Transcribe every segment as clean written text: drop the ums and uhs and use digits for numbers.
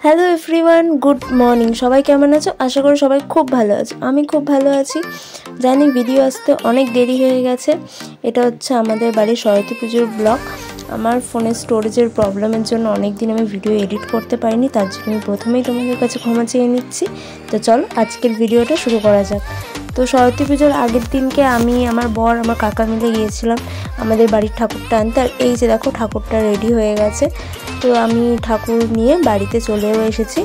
Hello everyone, good morning. সবাই কেমন আছো? আশা করি সবাই খুব ভালো আছো। আমি খুব ভালো আছি। জানি ভিডিও আসতে অনেক দেরি হয়ে গেছে। এটা হচ্ছে আমাদের বাড়ির সরস্বতী পুজোর ব্লগ। আমার ফোনের স্টোরেজের প্রবলেমের জন্য অনেক দিন আমি ভিডিও এডিট করতে পারিনি, তার জন্য আমি প্রথমেই তোমাদের কাছে ক্ষমা চেয়ে নিচ্ছি। তো চলো আজকের ভিডিওটা শুরু করা যাক। তো সরস্বতী পুজোর আগের দিনকে আমি, আমার বর, আমার কাকা মিলে গিয়েছিলাম আমাদের বাড়ির ঠাকুরটা আনতে। আর এই যে দেখো ঠাকুরটা রেডি হয়ে গেছে। তো আমি ঠাকুর নিয়ে বাড়িতে চলেও এসেছি।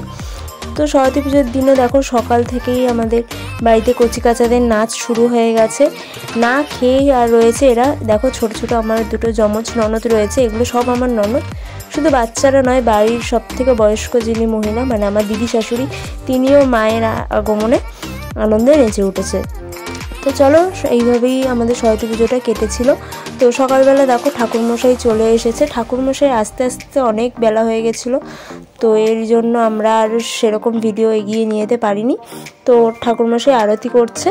তো সরস্বতী পুজোর দিনে দেখো সকাল থেকেই আমাদের বাড়িতে কচিকাচাদের নাচ শুরু হয়ে গেছে। না খেয়েই আর রয়েছে এরা। দেখো ছোট ছোট আমার দুটো যমজ ননদ রয়েছে, এগুলো সব আমার ননদ। শুধু বাচ্চারা নয়, বাড়ির সব থেকে বয়স্ক যিনি মহিলা, মানে আমার দিদি শাশুড়ি, তিনিও মায়ের আগমনে আনন্দে নেচে উঠেছে। তো চলো, এইভাবেই আমাদের সরস্বতী পুজোটা কেটেছিল। তো সকালবেলা দেখো ঠাকুরমশাই চলে এসেছে। ঠাকুরমশাই আস্তে আস্তে অনেক বেলা হয়ে গেছিলো, তো এর জন্য আমরা আর সেরকম ভিডিও এগিয়ে নিয়ে যেতে পারিনি। তো ঠাকুরমশাই আরতি করছে।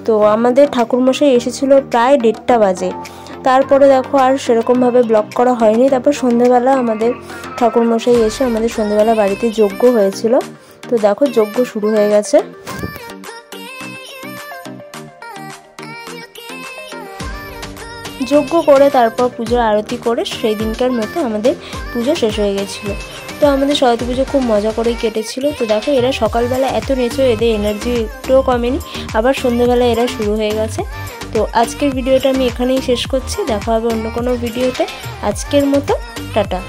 তো আমাদের ঠাকুরমশাই এসেছিলো প্রায় 1:30 বাজে। তারপরে দেখো আর সেরকমভাবে ব্লগ করা হয়নি। তারপর সন্ধ্যেবেলা আমাদের ঠাকুরমশাই এসে আমাদের সন্ধ্যেবেলা বাড়িতে যজ্ঞ হয়েছিল। তো দেখো যজ্ঞ শুরু হয়ে গেছে। যজ্ঞ করে তারপর পুজোর আরতি করে সেই দিনকার মতো আমাদের পুজো শেষ হয়ে গেছিলো। তো আমাদের সরস্বতী পুজো খুব মজা করেই কেটেছিল। তো দেখো এরা সকালবেলা এত নেচেও এদের এনার্জি একটুও কমেনি, আবার সন্ধ্যেবেলা এরা শুরু হয়ে গেছে। তো আজকের ভিডিওটা আমি এখানেই শেষ করছি। দেখা হবে অন্য কোনো ভিডিওতে। আজকের মতো টাটা।